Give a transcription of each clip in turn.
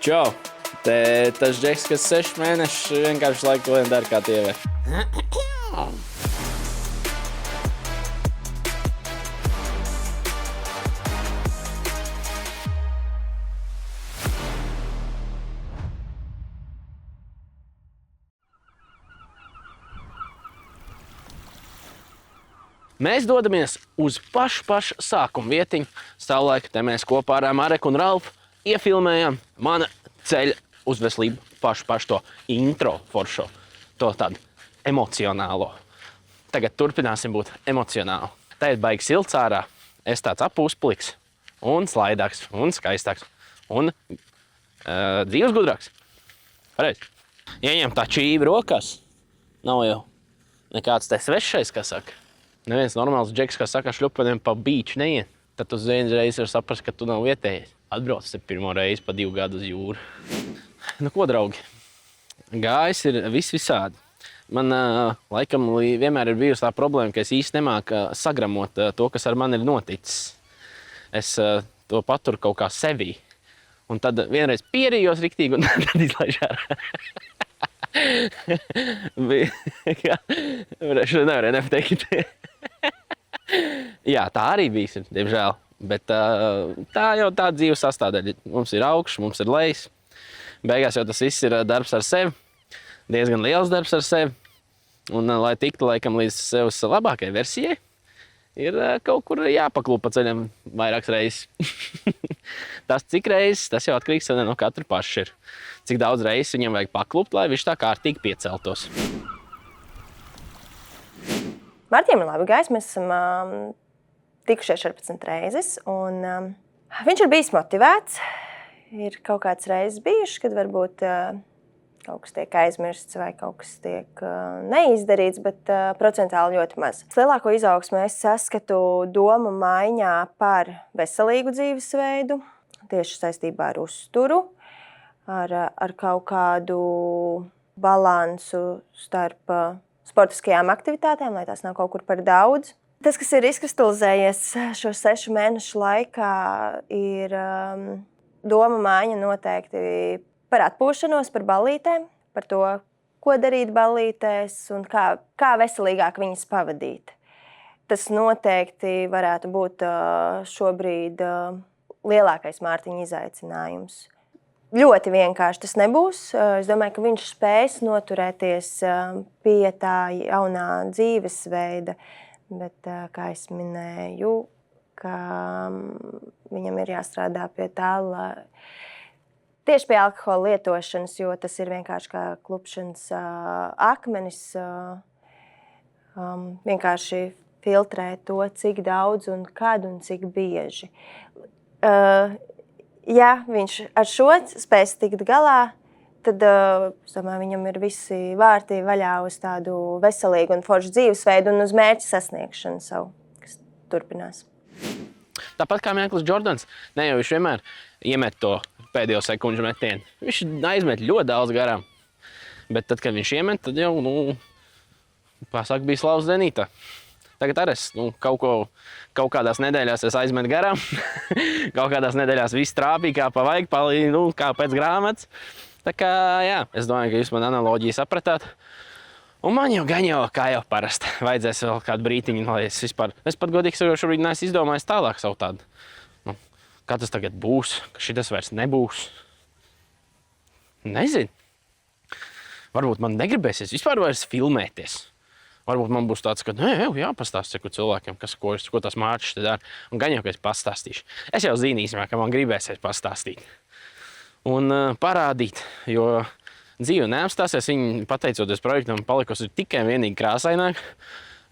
Čau! Tas džeks, kas 6 mēnešus vienkārši laiku vien dara kā TV. Mēs dodamies uz pašu sākumu vietiņu. Savulaik te mēs kopā ar Mareku un Ralfu iefilmējām mana ceļa uz veselību pašu to intro foršo, to tādu emocionālo. Tagad turpināsim būt emocionāli. Tā ir baigi silts ārā, es tāds apūspliks un slaidāks un skaistāks un dzīves gudrāks. Pareizi. Ieņem tā čīvi rokās, nav jau nekāds te svešais, kā saka. Neviens normāls džeks, kā saka, šļupeniem pa bīču neiet. Tad tu reiz var saprast, ka tu nav vietējais. Atbrauc te pirmo reizi pa 2 gadu uz jūru. Nu ko, draugi? Gājis ir visādi. Man laikam vienmēr ir bijusi tā problēma, ka es īsti nemāku sagramot to, kas ar mani ir noticis. Es to paturu kaut kā sevī. Un tad vienreiz pierījos riktīgi un tad izlaižu ārā. Šo nevarēju nepateikt. Jā, tā arī bijis, diemžēl. Bet tā jau tā dzīves sastāvdaļa. Mums ir augšs, mums ir lejs. Beigās jau tas viss ir darbs ar sevi. Diezgan liels darbs ar sevi. Un, lai tiktu laikam līdz sevs labākajai versijai, ir kaut kur jāpaklūp pa ceļam vairākas reizes. Tas cik reizes, tas jau atkarīgs no katra paša ir. Cik daudz reizes viņam vajag paklūpt, lai viņš tā kārtīgi pieceltos. Martim ir labi gājis, mēs esam tikušies 14 reizes, un viņš ir bijis motivēts. Ir kaut kāds reizes bijuši, kad varbūt kaut kas tiek aizmirsts vai kaut kas tiek neizdarīts, bet procentāli ļoti maz. Lielāko izaugsmu es saskatu domu maiņā par veselīgu dzīvesveidu, tieši saistībā ar uzturu, ar kaut kādu balansu starp sportiskajām aktivitātēm, lai tās nav kaut kur par daudz. Tas, kas ir izkristalizējies šo 6 mēnešu laikā, ir doma maiņa noteikti par atpūšanos, par ballītēm, par to, ko darīt ballītēs un kā veselīgāk viņas pavadīt. Tas noteikti varētu būt šobrīd lielākais Mārtiņa izaicinājums. Ļoti vienkārši tas nebūs. Es domāju, ka viņš spēs noturēties pie tā jaunā dzīvesveida, bet, kā es minēju, ka viņam ir jāstrādā pie tā, tieši pie alkohola lietošanas, jo tas ir vienkārši kā klupšanas akmenis, vienkārši filtrēt to, cik daudz un kad un cik bieži. Ja viņš ar šo spēs tikt galā, tad domāju, viņam ir visi vārti vaļā uz tādu veselīgu un foršu dzīvesveidu un uz mērķa sasniegšanu savu, kas turpinās. Tāpat kā Michaels Jordans, ne jau viņš vienmēr iemet to pēdējo sekundžu metienu. Viņš aizmet ļoti daudz garām. Bet tad, kad viņš iemet, tad jau, pasaka, bija slavas zenītā. Tagad arī es kaut kādās nedēļās es aizmetu garām. Kaut kādās nedēļās viss trāpīja, kā pa vajag, kā pēc grāmatas. Tā kā, jā, es domāju, ka jūs man analoģiju sapratāt. Un man jau gan kā jau parasti, vajadzēs vēl kādu brītiņu, lai es pat godīgi sakot, šobrīd neesmu izdomājis tālāk savu tādu. Kā tas tagad būs, ka šitas vairs nebūs. Nezinu. Varbūt man negribēsies vispār vairs filmēties. Varbūt man būs tāds, ka jāpastāsta cilvēkiem, ko tas Mārķis te dara. Un gan jau, ka es pastāstīšu. Es jau zinu īstenībā, ka man gribēsies pastāstīt. Un parādīt, jo dzīve neapstāsies. Viņa, pateicoties projektam, palikusi tikai vienīgi krāsaināk,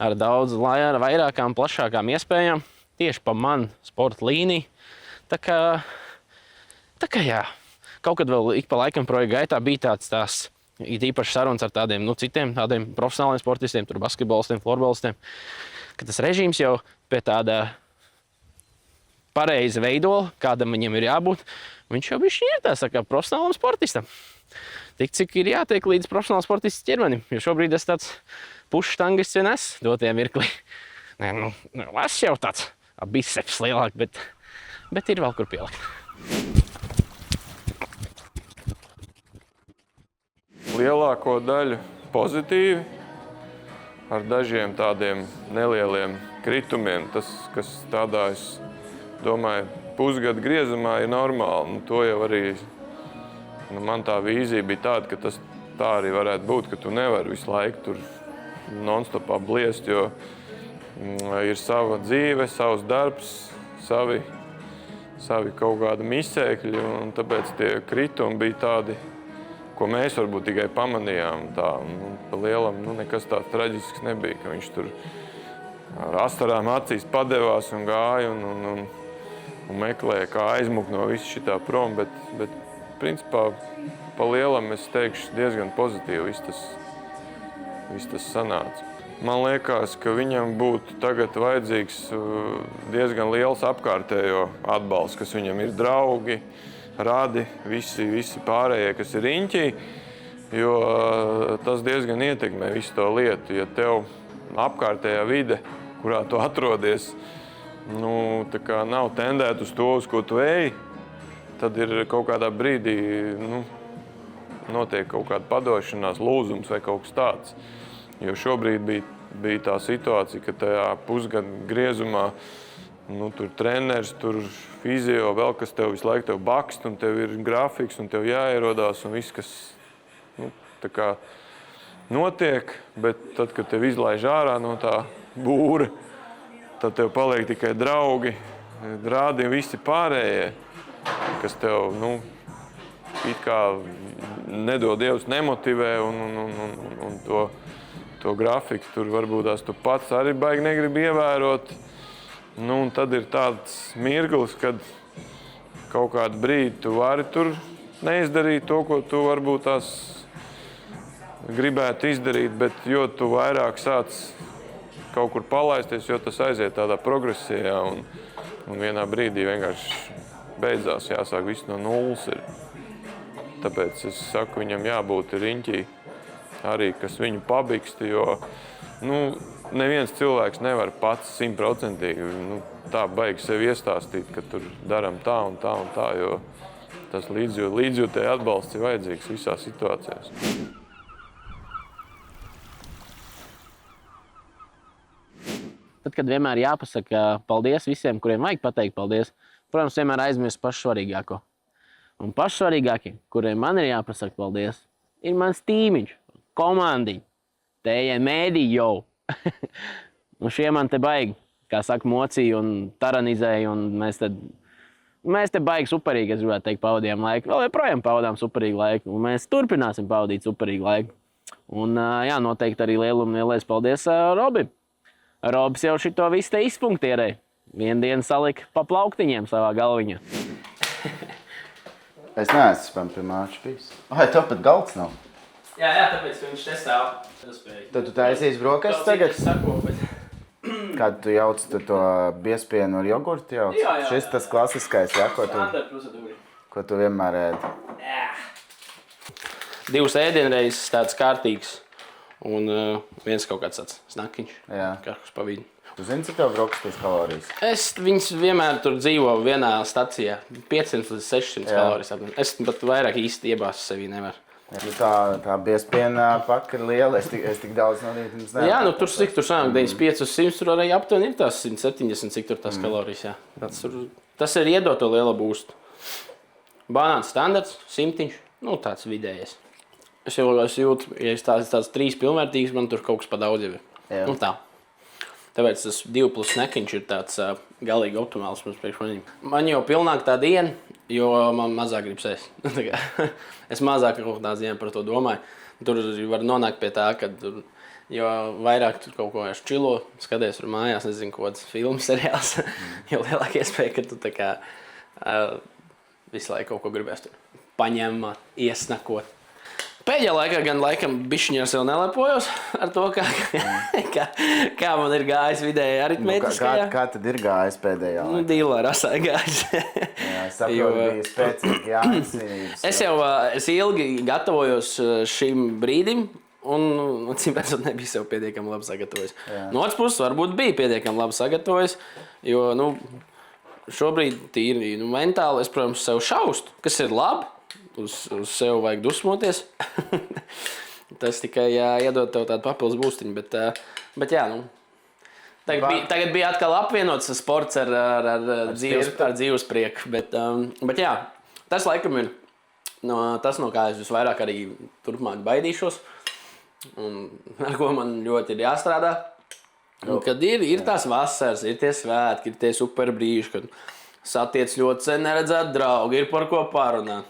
ar daudz vairākām, plašākām iespējām, tieši pa manu sporta līniju. Tā kā jā, kaut kad vēl ik pa laikam projekta gaitā bija tās ir īpaši sarunas ar tādiem, citiem tādiem profesionāliem sportistiem, tur basketbolistiem, florbolistiem, ka tas režīms jau pie tāda pareiza veidola, kādam viņam ir jābūt, viņš jau bišķi ir tā saka profesionālam sportistam. Tik, cik ir jātiek līdz profesionālam sportistas ķermenim, jo šobrīd es tāds puštangists vien esmu dotajā mirklī. Es jau tāds biceps lielāk, bet ir vēl kur pielikt. lielāko daļu pozitīvi, ar dažiem tādiem nelieliem kritumiem. Tas, kas tādā, es domāju, pusgadu griezumā ir normāli. To jau arī man tā vīzija bija tāda, ka tas tā arī varētu būt, ka tu nevari visu laiku tur non-stopā bliest, jo ir sava dzīve, savs darbs, savi kaut kādi misēkļi, un tāpēc tie kritumi bija tādi, ko mēs varbūt tikai pamanījām. Pa lielam nekas tāds traģisks nebija, ka viņš tur ar astarām acīs padevās un gāja un meklēja, kā aizmukt no visa šitā prom, bet principā pa lielam es teikšu diezgan pozitīvi viss tas sanāca. Man liekas, ka viņam būtu tagad vajadzīgs diezgan liels apkārtējo atbalsts, kas viņam ir draugi, radi, visi pārējie, kas ir riņķī, jo tas diezgan ietekmē visu to lietu. Ja tev apkārtējā vide, kurā tu atrodies, tā kā nav tendēt uz to, uz ko tu ej, tad ir kaut kādā brīdī notiek kaut kāda padošanās, lūzums vai kaut kas tāds. Jo šobrīd bija tā situācija, ka tajā pusgada griezumā tur treneris, tur fizio, vēl kas tev visu laiku tev bakst, un tev ir grafiks, un tev jāierodās, un viss, kas tā kā notiek, bet tad, kad tev izlaiž ārā no tā būra, tad tev paliek tikai draugi, rādi visi pārējie, kas tev, it kā nedod Dievs nemotivē, un to grafiku tur varbūt tās tu pats arī baigi negribi ievērot. Un tad ir tāds mirglis, kad kaut kādu brīdi tu vari tur neizdarīt to, ko tu varbūt tās gribētu izdarīt, bet jo tu vairāk sāc kaut kur palaisties, jo tas aiziet tādā progresijā un vienā brīdī vienkārši beidzās, jāsāk viss no nulles ir. Tāpēc es saku, viņam jābūt riņķī arī, kas viņu pabiksti, jo neviens cilvēks nevar pats 100% tā baigi sevi iestāstīt, ka tur daram tā un tā un tā, jo tas līdzjūtēji atbalsts ir vajadzīgs visās situācijās. Tad, kad vienmēr jāpasaka paldies visiem, kuriem vajag pateikt paldies, protams, vienmēr aizmirst pašu svarīgāko. Un pašu svarīgākie, kuriem man ir jāpasaka paldies, ir mans tīmiņš, komandiņa, tējie mēdī jau. Un šie man te baigi, kā saka, mocīja un taranizēja, un mēs te baigi superīgi, es gribētu teikt, pavadījām laiku. Vēl joprojām pavadām superīgu laiku, un mēs turpināsim pavadīt superīgu laiku. Un noteikti arī lielais paldies Robim. Robs jau šito visu te izpunktierēja. Vienu dienu salika pa plauktiņiem savā galviņā. Es neesmu pie māča bijis. Vai tev pat galds nav? Jā, tāpēc viņš te stāv. Tad tu taisīsi brokastis tagad? Kad tu jauc to biespienu ar jogurtu jauc? Jā. Šis tas klasiskais, jā, ko tu vienmēr ēdi? Jā. 2 ēdienreizes tāds kārtīgs un viens kaut kāds tāds snakiņš. Jā. Kaut pa vidu. Tu zini, cik tev brokastis kalorijas? Viņas vienmēr tur dzīvo vienā stacijā. 500 līdz 600 kalorijas. Es pat vairāk īsti iebāzu sevī nevaru. Tā biespiena paka ir liela, es tik daudz no rītums nevaru. Jā, tur sanāk 95 uz 100, tur arī aptuveni ir tās 170, cik tur tās kalorijas, jā. Tas ir iedot to lielo būstu. Banāns standarts, 100, tāds vidējais. Es jūtu, ja tāds 3 pilnvērtīgs, man tur kaut kas pa daudz jau ir. Jā. Tā. Tāpēc tas 2+ snekiņš ir tāds galīgi optimāls mums priekš manīm. Man jau pilnāk tā diena, jo man mazāk gribas ēst. Es mazāk kaut kādā ziņā par to domāju. Tur var nonākt pie tā, ka jo vairāk tur kaut ko čilo, skaties tur mājās, nezinu, kaut kāds filmas seriāls, jo lielāk iespēja, ka tu tā kā visu laiku kaut ko gribēs tur paņemot, iesnakot. Pēdējā laikā gan laikam bišķiņi ar sev nelepojos ar to, kā man ir gājis vidēji aritmētiskajā. Kā tad ir gājis pēdējā laikā? Dīlā rasā gājis. Jā, es saprotu, bija spēcīgi jāsīnības. Es ilgi gatavojos šim brīdim, un cīm nebija sev pietiekami labi sagatavojis. No otras puses varbūt bija pietiekami labi sagatavojis, jo šobrīd tīri mentāli es, protams, sev šaustu, kas ir labi. uz sevi vajag dusmoties. Tas tikai iedod tev tādu papildus būstiņu, bet jā, nu. Tagad bija atkal apvienots sports ar dzīves prieku, bet jā, tas laikam ir tas, no kā es visvairāk arī turpmāk baidīšos, un ar ko man ļoti ir jāstrādā. Un, kad ir tās vasaras, ir tie svētki, ir tie superbrīži, kad satiec ļoti sen neredzēt draugi, ir par ko parunāt.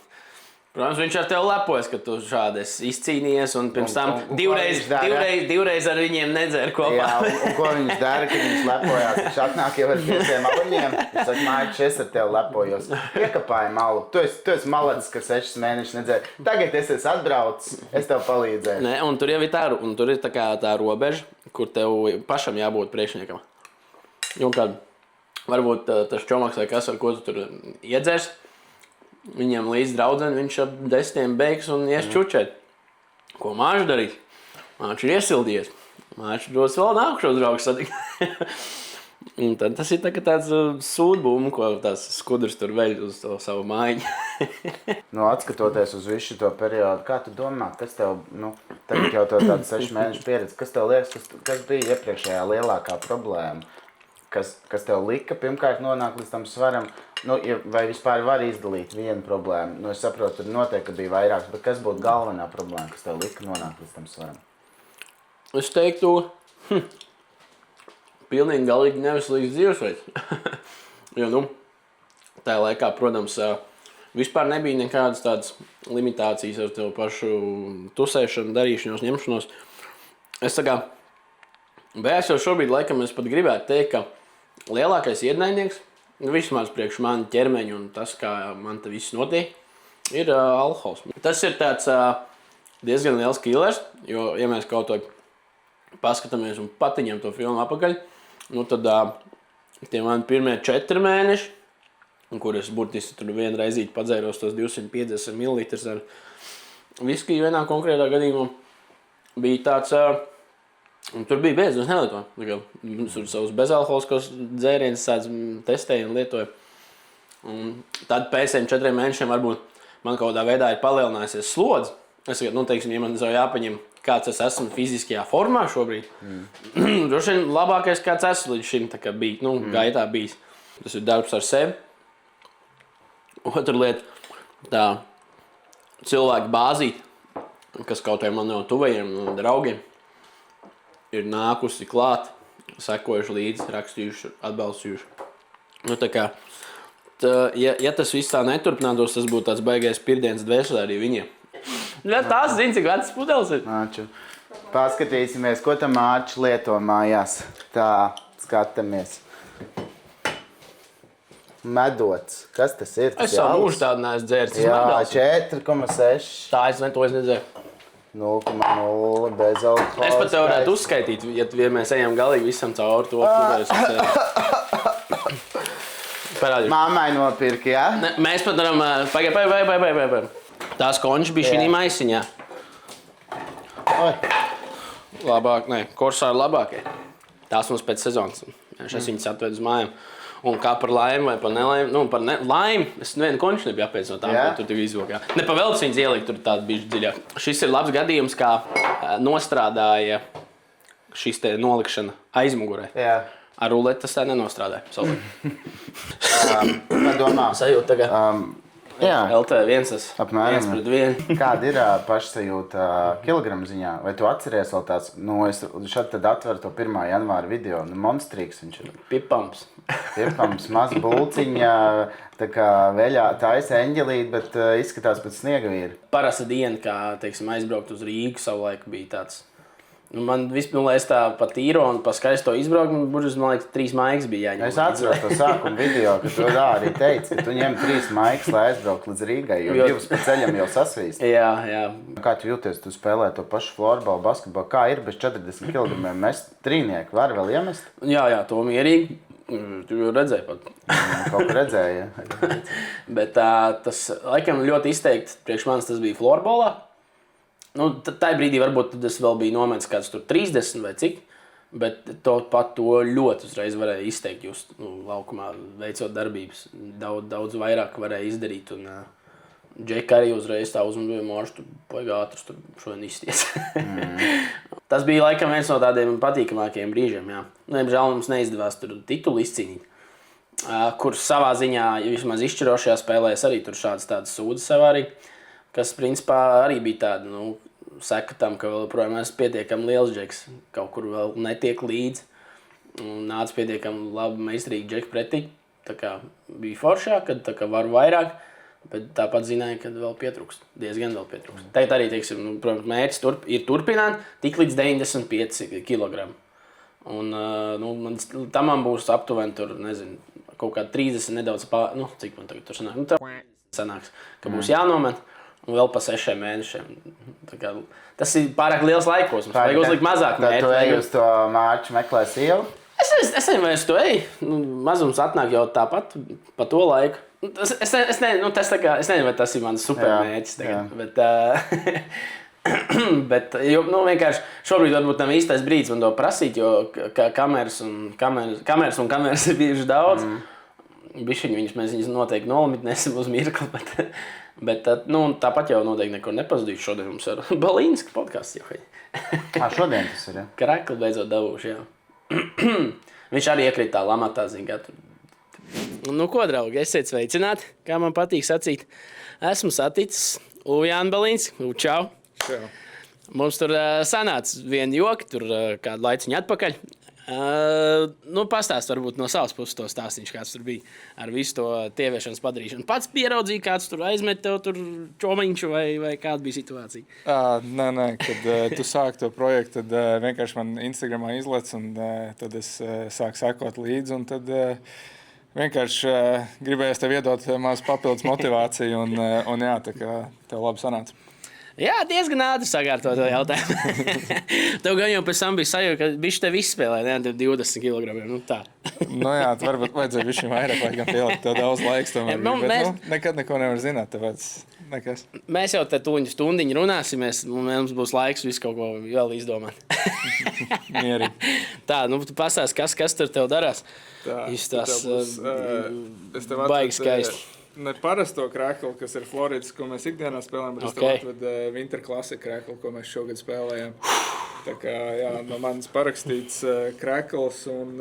Protams, viņš ar tevi lepojas, ka tu šādi izcīnījies un pirms tam divreiz ar viņiem nedzēri kopā. Jā, un ko viņš dara, kad viņš lepojās? Viņš atnāk jau ar 5 maliņiem. Viņš saka, Mārķis, es ar tevi lepojos. Iekapāja malu. Tu esi malacis, ka 6 mēnešus nedzēri. Tagad es esmu atbraucis, es tev palīdzēju. Nē, un tur jau ir tā robeža, kur tev pašam jābūt priekšniekam. Un kad varbūt tas čomaks vai kas, ar ko tu tur iedzērs, viņam līdz draudzeni, viņš ar 10 beigs un ies čučēt. Ko Māčs darīs? Māčs ir iesildījies. Māčs dos vēl nākušos draugus satikt. Un tad tas ir tāds sūdbūmu, ko tās skudrs tur veļ uz to savu mājiņu. Atskatoties uz visu to periodu, kā tu domā, kas tev, tagad jau to tādu 6 mēnešu pieredzi, kas tev liekas, kas bija iepriekšējā lielākā problēma? Kas tev lika pirmkārt nonākt līdz tam svaram? Vai vispār var izdalīt vienu problēmu? Es saprotu, tur noteikti bija vairākas, bet kas būtu galvenā problēma, kas tev lika nonākt līdz tam svaram? Es teiktu, pilnīgi galīgi neveselīgs dzīvesveids. Jo, tajā laikā, protams, vispār nebija nekādas tādas limitācijas ar tev pašu tusēšanu, darīšanos, ņemšanos. Bet es jau šobrīd, laikam, es pat gribētu teikt, ka lielākais ienaidnieks, vismaz priekš mani ķermeņu un tas, kā man te viss notiek, ir alkohols. Tas ir tāds diezgan liels killers, jo, ja mēs kaut ko paskatāmies un patiņam to filmu apakaļ, tad tie mani pirmie 4 mēneši, kur es burtiski tur vienreizīti padzēros tos 250 ml ar viskiju vienā konkrētā gadījumā, bija tāds... Un tur bija beidzot, es nelietoju. Tur savus bezalkoholiskos dzērienus testēju un lietoju. Un tad pēc 4 mēnešiem varbūt man kaut kādā veidā ir palielinājusies slodze. Es teiksim, ja man jāpaņem, kāds es esmu fiziskajā formā šobrīd, droši vien labākais, kāds esmu līdz šim bija, gaitā bijis. Tas ir darbs ar sevi. Otra lieta, tā cilvēku bāzīt, kas kaut vai man no tuvajiem draugiem, ir nākusi klāt, sekojuši līdzi, rakstījuši, atbalstījuši. Ja tas viss tā neturpinātos, tas būtu tāds baigais pirdiens dvēselē arī viņiem. Ja tās zina, cik vecs pudeles ir. Māču, paskatīsimies, ko tam Mārķis lieto mājās. Tā, skatāmies. Medots. Kas tas ir? Es savu mūžu tādu neesmu dzēris. Jā, 4,6. Tā, to es nedzēru. 0,0 bez alkohola. Es pat tev varētu uzskaitīt, ja mēs ejam galīgi visam cauri to, kur es uzsēju. Parādīšu. Mammai nopirki, jā? Ne, mēs pat varam... Pagaid. Tās končas bija šī maisiņā. Labāk, nē, korsā ir labākie. Tās mums pēc sezonas. Es viņas atvedu uz mājām. Un kā par laimi vai par nelaimi, par laimi, es nevienu konču nebiju apēc no tām, ko tur izvokā. Ne pa velc viņas ielikt, tur tāda bišķi dziļāk. Šis ir labs gadījums, kā nostrādāja šis te nolikšana aizmugurē. Jā. Ar ruleti tas tā nenostrādāja. Kā domā? Sajūt tagad. Jā. LT1 tas apmēram 1:1. Kāda ir pašsajūta kilogramu ziņā? Vai tu atceries vēl tāds, es šad tad atveru to 1. janvāra video, monstrīgs viņš ir. Pipams. Pipams, maz bulciņa, tā kā veļā taisa eņģelīt, bet izskatās pēc sniegavīra. Parasta diena, kā, teiksim, aizbraukt uz Rīgu savulaik bija tāds. Man vispār, lai es tā pa tīro un pa skaisto izbrauku, man liekas, 3 maigas bija jāņem. Es atceros to sākumu video, ka tu arī teici, ka tu ņem 3 maigas, lai aizbraukt līdz Rīgai, jo 2 pa ceļam jau sasvīst. Jā. Kā tu jūties, tu spēlē to pašu florbalu, basketbolu, kā ir bez 40 kg mest trīnieku, var vēl iemest? Jā, to mierīgi. Tu jau redzēji pat. Kaut ko redzēji, jā. Bet tas, laikam, ļoti izteikti priekš manis tas bija florbolā. Tā brīdī varbūt tas vēl bija nomēts kāds tur 30 vai cik, bet to ļoti uzreiz varēja izteikt just laukumā, veicot darbības. Daudz vairāk varēja izdarīt un Džeka arī uzreiz tā uzmanīja, Morš, tu baigi ātrs, tur šodien izsties. Tas bija laikam viens no tādiem patīkamākajiem brīžiem, jā. Diemžēl mums neizdevās tur titulu izcīnīt, kurš savā ziņā, ja vismaz izšķirošajā spēlēs, arī tur tādas sūdzes sev arī, kas principā arī bija tāda, nu, seka tam, ka vēl projām esmu pietiekami liels džeks, kaut kur vēl netiek līdzi, un nāca pietiekami labi meistarīgi džeki pretī, tā kā bija foršā, kad tā kā varu vairāk, bet tāpat zināju, ka vēl pietrūkst, diezgan vēl pietrūkst. Tagad arī, teiksim, nu, protams, mērķis ir turpināt tik līdz 95 kg. Un, nu, tam man būs aptuveni tur, nezinu, kaut kā 30 nedaudz nu, cik man tagad tur sanāk? Nu, tā sanāks, ka būs jānomet. Un vēl pa 6 mēnešiem. Kā, tas ir pārāk liels laikos. Mums vajag uzlikt mazāk mērķi. Tu ej uz to mārķu meklē sievu? Es nezinu, vai es to eju. Nu, mazums atnāk jau tāpat pa to laiku. Es nezinu, vai tas ir mans supermērķis tagad. Bet nu, vienkārši šobrīd varbūt nav īstais brīdis man to prasīt, jo kameras ir bijuši daudz. Viņus mēs noteikti nolimitnēsim uz mirkli, bet nu, tāpat jau noteikti nekur nepazudīšu. Šodien mums ir Balīnska podcasts. Šodien tas ir, ja? Krekli beidzot dabūšu, jā. Viņš arī iekrīt tā lamatā, zin, Nu, ko, draugi, esiet sveicināti, kā man patīk sacīt. Esmu saticis Ujānu Balīnsku. Čau! Čau! Mums tur sanāca viena joka, tur kādu laiciņu atpakaļ. Nu, pastāst varbūt no savas puses to stāstīšu, kāds tur bija ar visu to tieviešanas padarīšanu. Pats pieraudzīja, kāds tur aizmet tev tur čomiņšu vai kāda bija situācija? Nē, kad tu sāki to projektu, tad vienkārši man Instagramā izlec un tad es sāku sekot līdzi un tad vienkārši gribējos tev iedot maz papildus motivāciju un jā, tā kā tev labi sanāca. Jā, diezgan ātri sakārtot to jautājumu. Tev gan jau pēc tam bija sajūta, ka bišķi tev izspēlē, ne, 20 kg. Nu, tā. Nu jā, varbūt vajadzēja bišķi vairāk, laikam pielikt, tev daudz laiks tomēr. Bet nekad neko nevar zināt, tāpēc nekas. Mēs jau te stundiņu runāsimies, un mums būs laiks visu kaut ko vēl izdomāt. Mierīgi. Tā, nu tu pastāsti, kas tur tev darās. Tas baigi skaisti. Ne parasto kreklu, kas ir Floridas, ko mēs ikdienā spēlējam, bet es tev atvedu Winter Classic kreklu, ko mēs šogad spēlējam. Tā kā, jā, no manis parakstīts krekls un,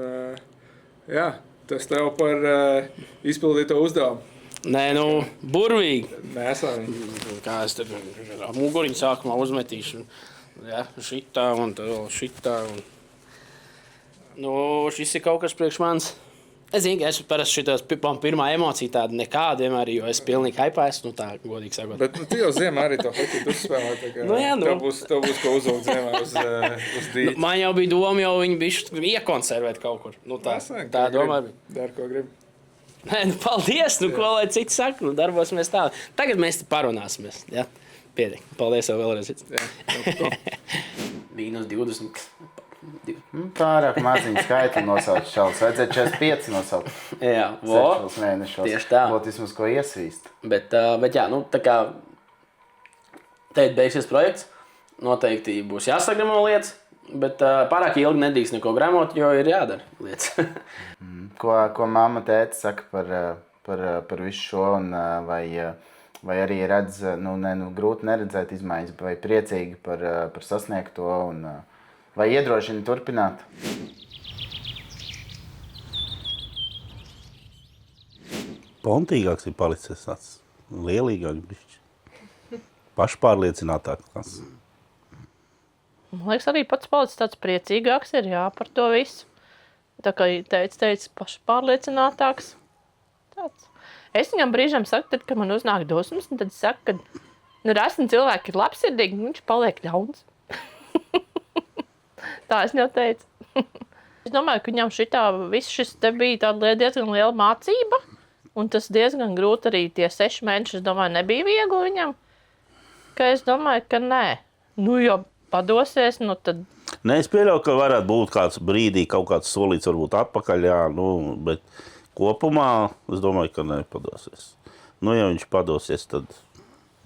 jā, tas tev par izpildīto uzdevumu. Nē, nu, burvīgi. Nesam. Kā es tur muguriņu sākumā uzmetīšu. Jā, šitā un šitā. Nu, šis ir kaut kas priekš manis. Es zinu, ka es parasti šitās pirmā emocija tāda nekāda vienmēr, jo es pilnīgi haipāju, nu tā, godīgi sakot. Bet tu jau ziemā arī to hokeju uzspēlē, tā kā tev būs ko uzvilkt ziemā uz dīķi. Man jau bija doma, jau viņi bišķi iekonservēt kaut kur. Nu tā domā bija. Dar, ko gribi. Nē, nu paldies, nu ko lai citi saka, nu darbosimies tā. Tagad mēs te parunāsimies, ja? Pietiek, paldies jau vēlreiz. Mīnus 20. Pārāk maziņu skaitli nosaukt šals. Vajadzētu 45 nosaukt. Jā, tieši tā. Būtu vismaz ko iesvīst. Bet jā, nu tā kā teikt beigsies projekts, noteikti būs jāsagramo lietas, bet pārāk ilgi nedrīkst neko gramot, jo ir jādara lietas. Ko mamma tēti saka par visu šo un vai arī redz, grūti neredzēt izmaiņas, vai priecīgi par sasniegto un vai iedrošina turpināt? Pontīgāks ir palicis tāds lielīgāks bišķi. Pašpārliecinātāks. Man liekas, arī pats palicis tāds priecīgāks ir, jā, par to visu. Tā kā teica, pašpārliecinātāks. Tāds. Es viņam brīžam saku, tad, kad man uznāk dosmas, un tad saku, ka esmu cilvēki ir labsirdīgi, viņš paliek ļauns. Tā es jau teicu. Es domāju, ka viņam šis te bija tāda diezgan liela mācība, un tas diezgan grūti arī tie 6 mēneši, es domāju, nebija viegli viņam. Ka es domāju, ka nē. Nu, jo padosies, nu tad... Nē, es pieļauju, ka varētu būt kāds brīdī, kaut kāds solīts varbūt atpakaļ, jā, bet kopumā es domāju, ka nepadosies. Nu, ja viņš padosies, tad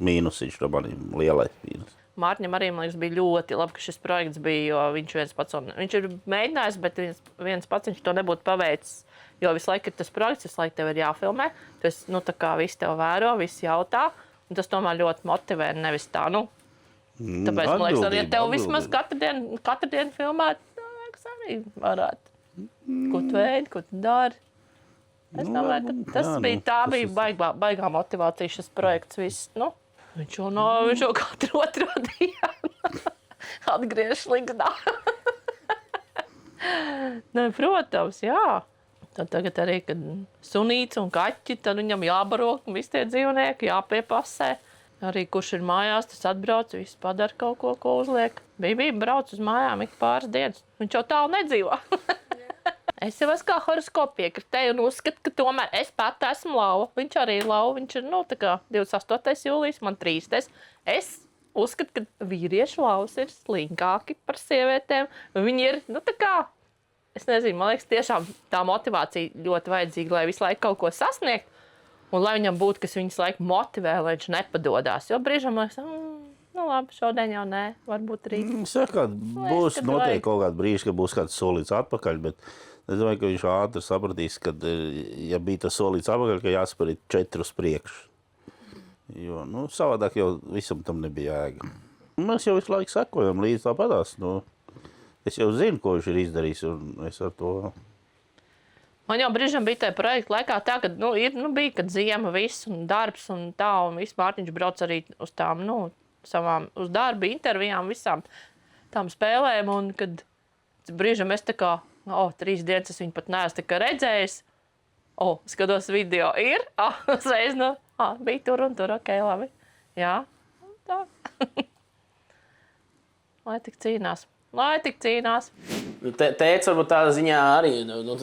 mīnusiņš tam arī lielais mīnus. Mārtiņam arī, man liekas, bija ļoti labi, ka šis projekts bija, jo viņš viņš ir mēģinājis, bet viens pats viņš to nebūtu paveicis, jo visu laiku ir tas projekts, visu laiku tev ir jāfilmē, tu esi, tā kā visi tev vēro, visi jautā, Un tas tomēr ļoti motivē, nevis tā, Tāpēc, man liekas, arī, ja tev vismaz katru dienu filmēt, liekas, arī varētu. Ko tu veidi, ko tu dari. Es domāju, tā bija baigā motivācija šis projekts. Viss, viņš jau katru otro dienu atgriež likdā. Protams, jā. Tad tagad arī, kad sunīts un kaķi, tad viņam jābaro, un visi tie dzīvnieki jāpiepasē. Arī kurš ir mājās, tas atbrauc, viss padara kaut ko uzliek. Bija brauc uz mājām ik pāris dienas. Viņš jau tālu nedzīvo. Es jau esmu kā horoskopu piekritēju un uzskatu, ka tomēr es pat esmu lauva. Viņš arī ir lauva. Viņš ir, tā kā 28. jūlijas, man 30. Es uzskatu, ka vīriešu lauvas ir slinkāki par sievietēm. Viņi ir, tā kā, es nezinu, man liekas, tiešām tā motivācija ļoti vajadzīga, lai visu laiku kaut ko sasniegt. Un lai viņam būtu, kas viņus laiku motivē, lai viņš nepadodās. Jo brīžam liekas, labi, šodien jau nē, varbūt rīt. Būs noteikti kaut kāds brīžs, ka būs kāds solīts atpakaļ, bet es domāju, ka viņš ātri sapratīs, ka, ja bija tas solīts atpakaļ, ka jāspēr 4 uz priekšu. Jo, savādāk jau visam tam nebija jēga. Mēs jau visu laiku sekojam līdz tāpatās. Es jau zinu, ko viņš ir izdarījis, un es ar to... Man jau brīžam bija tajā projekta laikā tā, ka bija, kad ziema viss un darbs un tā, un viss Mārtiņš brauc arī uz tām, savām, uz darba intervijām, visām tām spēlēm, un kad brīžam es tā kā, 3 dienas es viņu pat neesmu tā kā redzējis, skatos video, ir, uzreiz, bija tur un tur, ok, labi, jā, tā. Lai tik cīnās. Tēts varbūt tādā ziņā arī,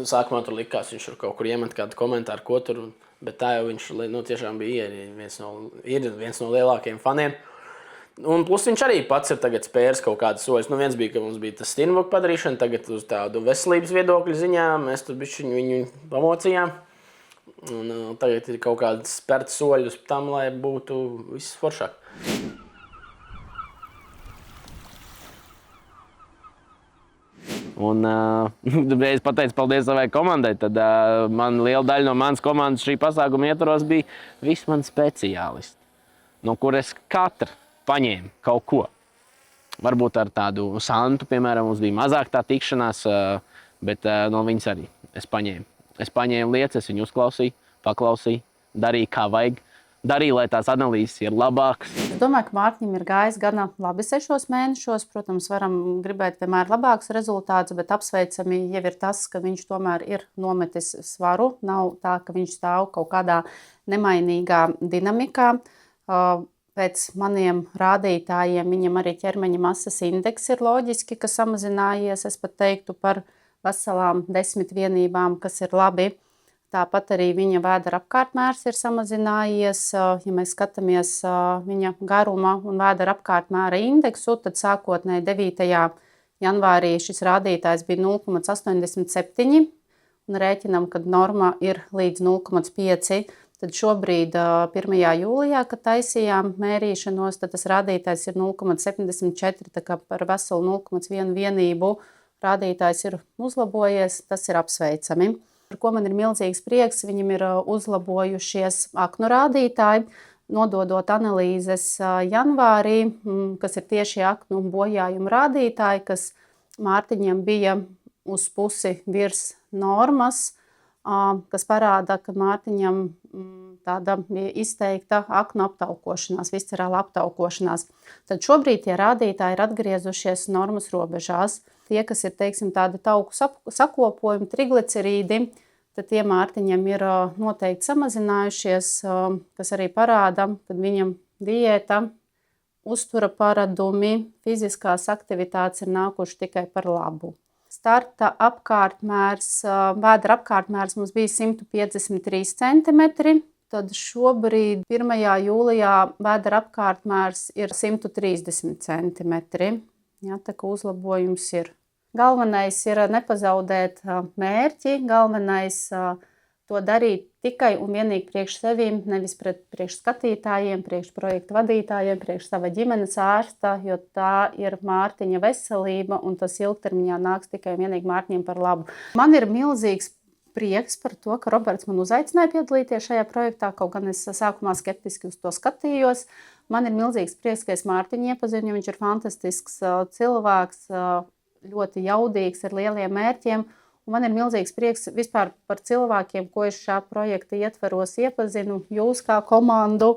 sākumā tur likās, viņš kaut kur iemet kādu komentāru, ko tur, bet tā jau viņš tiešām bija viens no lielākajiem faniem. Un plus viņš arī pats ir tagad spēris kaut kādas soļus. Viens bija, ka mums bija tas Stinvoka padarīšana, tagad uz tādu veselības viedokļu ziņā, mēs tur bišķiņu viņu pamocījām. Un tagad ir kaut kāds spērts soļus tam, lai būtu viss foršāk. Un es pateicu paldies savai komandai, tad liela daļa no manas komandas šī pasākuma ietvaros bija visi mani speciālisti, no kur es katra paņēmu kaut ko. Varbūt ar tādu Santu, piemēram, mums bija mazāk tā tikšanās, bet no viņas arī es paņēmu. Es paņēmu lietas, es viņu uzklausīju, paklausīju, darīju kā vajag. Darīja, lai tās analīzes ir labākas. Es domāju, ka Mārtiņam ir gājis gana labi 6 mēnešos. Protams, varam gribēt vienmēr labākus rezultātus, bet apsveicami jau ir tas, ka viņš tomēr ir nometis svaru. Nav tā, ka viņš stāv kaut kādā nemainīgā dinamikā. Pēc maniem rādītājiem viņam arī ķermeņa masas indeks ir loģiski, ka samazinājies, es pat teiktu, par veselām 10 vienībām, kas ir labi. Tāpat arī viņa vēdera apkārtmērs ir samazinājies. Ja mēs skatāmies viņa garuma un vēdera apkārtmēra indeksu, tad sākotnēji 9. janvārī šis rādītājs bija 0,87 un rēķinam, kad norma ir līdz 0,5. Tad šobrīd 1. jūlijā, kad taisījām mērīšanos, tad tas rādītājs ir 0,74, tā kā par veselu 0,1 vienību rādītājs ir uzlabojies, tas ir apsveicami. Par ko man ir milzīgs prieks, viņam ir uzlabojušies aknu rādītāji, nododot analīzes janvārī, kas ir tieši aknu bojājumu rādītāji, kas Mārtiņam bija uz pusi virs normas, kas parāda, ka Mārtiņam tāda bija izteikta aknu aptaukošanās, viscerāla aptaukošanās. Tad šobrīd tie rādītāji ir atgriezušies normas robežās. Tie, kas ir, teiksim, tādi tauku sakopojumi, triglicerīdi, tad tie Mārtiņam ir noteikti samazinājušies, kas arī parāda, ka viņam diēta, uztura paradumi, fiziskās aktivitātes ir nākuši tikai par labu. Starta apkārtmērs, vēdera apkārtmērs mums bija 153 centimetri, tad šobrīd 1. jūlijā vēdera apkārtmērs ir 130 centimetri. Jā, tā kā uzlabojums ir. Galvenais ir nepazaudēt mērķi, galvenais to darīt tikai un vienīgi priekš sevīm, nevis priekš skatītājiem, priekš projektu vadītājiem, priekš sava ģimenes ārsta, jo tā ir Mārtiņa veselība un tas ilgtermiņā nāks tikai un vienīgi Mārtiņam par labu. Man ir milzīgs prieks par to, ka Roberts man uzaicināja piedalīties šajā projektā, kaut gan es sākumā skeptiski uz to skatījos. Man ir milzīgs prieks, ka es Mārtiņu iepazinu, jo viņš ir fantastisks cilvēks, ļoti jaudīgs, ar lieliem mērķiem. Un man ir milzīgs prieks vispār par cilvēkiem, ko es šā projekta ietveros iepazinu. Jūs kā komandu,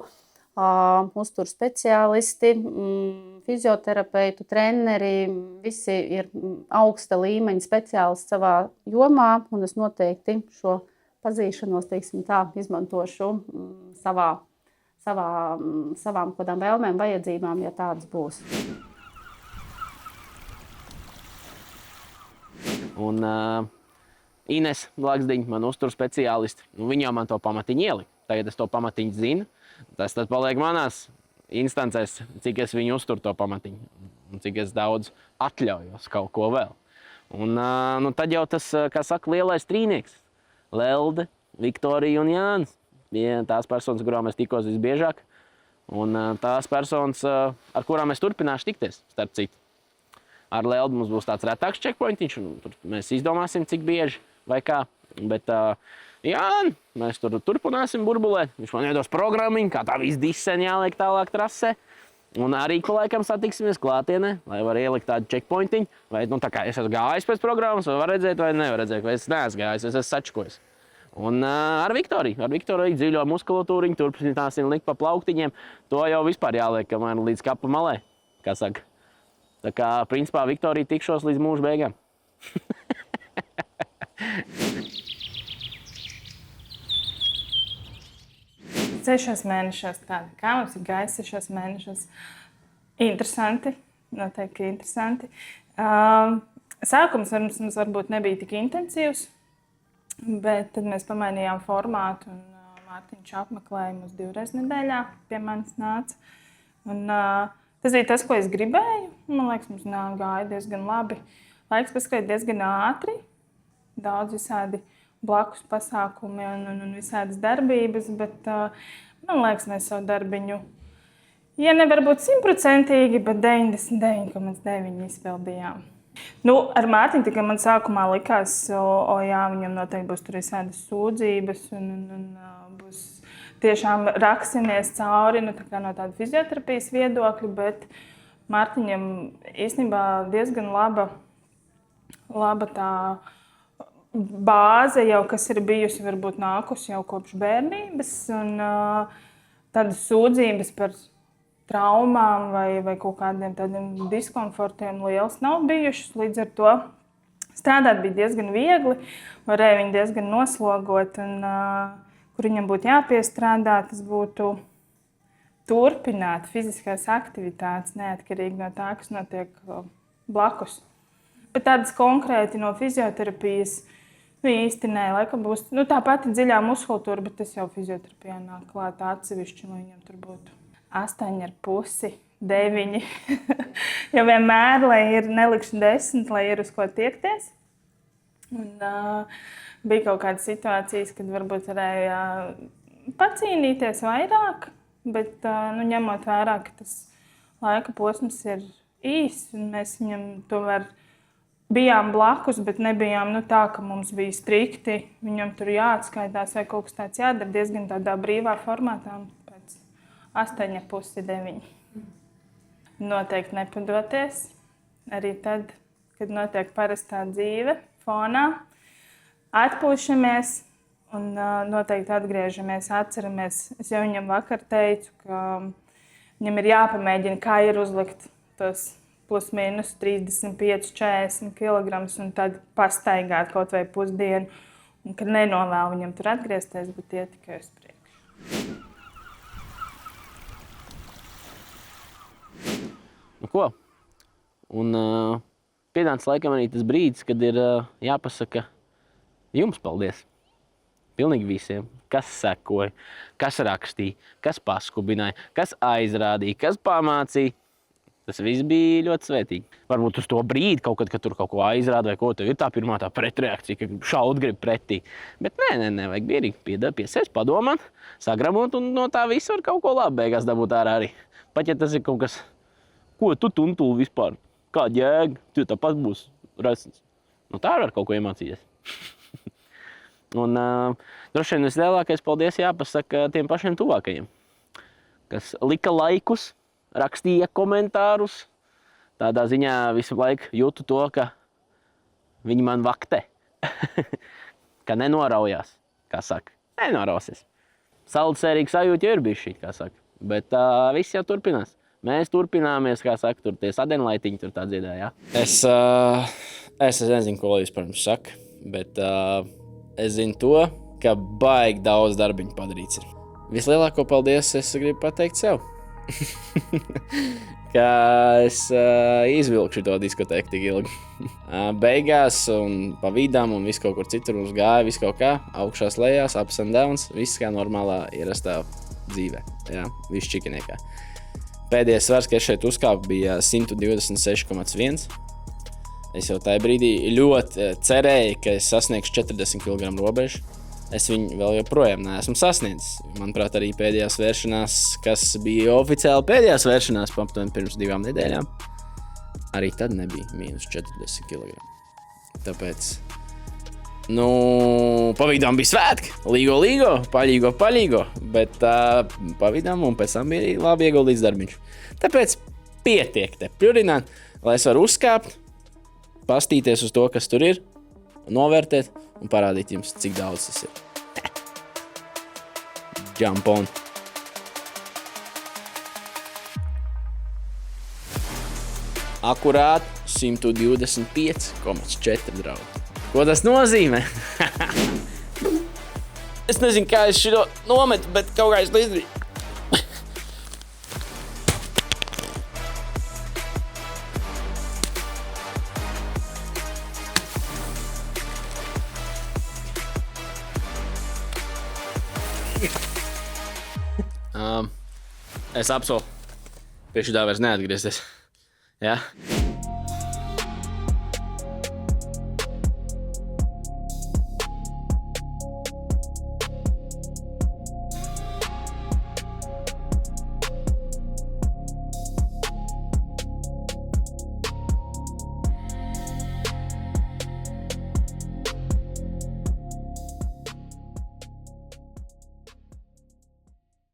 uztur speciālisti, fizioterapeitu, treneri, visi ir augsta līmeņa speciālisti savā jomā, un es noteikti šo pazīšanos, teiksim tā, izmantošu savām kādām vēlmēm, vajadzībām, ja tādas būs. Un Ines Laksdiņa, man uztur speciālisti, viņa jau man to pamatiņu ielika. Tagad es to pamatiņu zinu. Tas tad paliek manās instancēs, cik es viņu uzturu to pamatiņu. Un cik es daudz atļaujos kaut ko vēl. Un tad jau tas, kā saka, lielais trīnieks. Lelde, Viktorija un Jānis. Tās personas, kurām es tikos visbiežāk. Un tās personas, ar kurām es turpināšu tikties, starp citu. Ar Leldu mums būs tāds retāks checkpointiņš, un tur mēs izdomāsim, cik bieži vai kā. Bet Jāni, mēs tur turpināsim burbulēt. Viņš man iedos programmiņu, kā tā viss diseni jāliek tālāk trasē. Un arī pa laikam satiksimies klātienē, lai var ielikt tādu checkpointiņu. Vai tā kā es esmu gājis pēc programmas, vai var redzēt, vai nevar redzēt, vai es neesmu gājis, es esmu sačkojis. Un ar Viktoriju dziļo muskulatūriņu, turpināsim likt pa plauktiņiem. To jau vispār jāliek, kamēr līdz kapa malē, kā saka. Tā kā, principā, Viktorija tikšos līdz mūža beigām. Sešos mēnešos tāda, kā mums ir gājis 6 mēnešos. Interesanti, noteikti interesanti. Sākums mums varbūt nebija tik intensīvs, bet tad mēs pamainījām formātu un Mārtiņš apmeklēja mūs 2 reizes nedēļā pie manis nāca. Un tas bija tas, ko es gribēju. Man liekas, mums gāja diezgan labi. Laiks paskrēja diezgan ātri, daudz visādi blakus pasākumi un visādas darbības, bet man liekas, mēs savu darbiņu, ja nevar būt 100%, bet 99,9% izpildījām. Ar Mārtiņu tikai man sākumā likās, jā, viņam noteikti būs tur visādas sūdzības un būs tiešām raksimies cauri no tāda fizioterapijas viedokļa, bet Mārtiņam īstenībā diezgan laba tā bāze jau, kas ir bijusi, varbūt nākusi jau kopš bērnības, un tādas sūdzības par traumām vai kaut kādiem tādiem diskomfortiem liels nav bijušas. Līdz ar to strādāt bija diezgan viegli, varēja viņu diezgan noslogot, un kur viņam būtu jāpiestrādā, tas būtu turpināt fiziskās aktivitātes, neatkarīgi no tā, kas notiek blakus. Bet tādas konkrēti no fizioterapijas īsti nē, laikam būs tā pati dziļā muskultūra, bet tas jau fizioterapijā nāk klāt atsevišķi, lai viņam tur būtu 8,5, 9. Jo vienmēr, lai ir nelikšu 10, lai ir uz ko tiekties. Un bija kaut kādas situācijas, kad varbūt varēja pacīnīties vairāk, bet ņemot vērā, ka tas laika posms ir īss, un mēs viņam tomēr bijām blakus, bet nebijām tā, ka mums bija strikti. Viņam tur jāatskaitās vai kaut kas tāds jādara diezgan tādā brīvā formātā. Pēc 8,5, 9. Noteikti nepadoties. Arī tad, kad notiek parastā dzīve fonā, atpūšamies un noteikti atgriežamies, atceramies. Es jau viņam vakar teicu, ka viņam ir jāpamēģina, kā ir uzlikt tos plus mīnus 35, 40 kg un tad pastaigāt kaut vai pusdienu. Un kad nenovēlu viņam tur atgriezties, bet iet tikai uz priekšu. Ko? Un pienāca laikam arī tas brīdis, kad ir jāpasaka jums paldies. Pilnīgi visiem, kas sekoja, kas rakstīja, kas paskubināja, kas aizrādīja, kas pamācīja. Tas viss bija ļoti svētīgi. Varbūt uz to brīdi, kaut kad, kad tur kaut ko aizrāda vai ko, tev ir tā pirmā tā pretreakcija, ka šaut grib pretī. Bet nē, vajag mierīgi piesēst, padomāt, sagramot un no tā viss var kaut ko labi beigās dabūt ārā arī. Pat ja tas ir kaut kas, ko tu tuntuli vispār, kā jēga, tu tāpat būs resns. Tā var kaut ko iemācīties. Un droši vien vislielākais paldies jāpasaka tiem pašiem tuvākajiem, kas lika laikus, rakstīja komentārus. Tādā ziņā visu laiku jūtu to, ka viņi man vaktē, ka nenoraujās, kā saka. Nenorausies. Saldcerīgi sajūta jau ir bijuši, kā saka. Bet viss jau turpinās. Mēs turpināmies, kā saka, tur tie sadenlaitiņi tur tā dziedāja, jā. Es nezinu, ko jūs par mums saka, bet es zinu to, ka baigi daudz darbiņu padarīts ir. Vislielāko paldies es gribu pateikt sev. Ka es izvilku šo diskotēku tik ilgi. Beigās un pa vidām un viss kaut kur citur mums gāja, viss kaut kā, augšās lejās, ups and downs, viss kā normālā ierastā dzīvē, jā, viss čikiniekā. Pēdējais svars, ka es šeit uzkāpu, bija 126,1. Es jau tajā brīdī ļoti cerēju, ka es sasniegšu 40 kg robežu. Es viņu vēl joprojām neesmu sasniedzis. Manuprāt, arī pēdējās vēršanās, kas bija oficiāli pēdējās vēršanās pirms 2 nedēļām, arī tad nebija mīnus 40 kg. Tāpēc, pavidām bija svētki, līgo, paļīgo, bet pavidām un pēc tam bija labi ieguldīts darbiņš. Tāpēc pietiek te pļurināt, lai es varu uzkāpt, pastīties uz to, kas tur ir, novērtēt un parādīt jums, cik daudz tas ir. Jump on! Akurāt 125,4 draugi. Ko tas nozīmē? Es nezinu, kā es šito nometu, bet kaut kā es izdarīju. Es apsolu pie šitā vairs neatgriezties. Ja?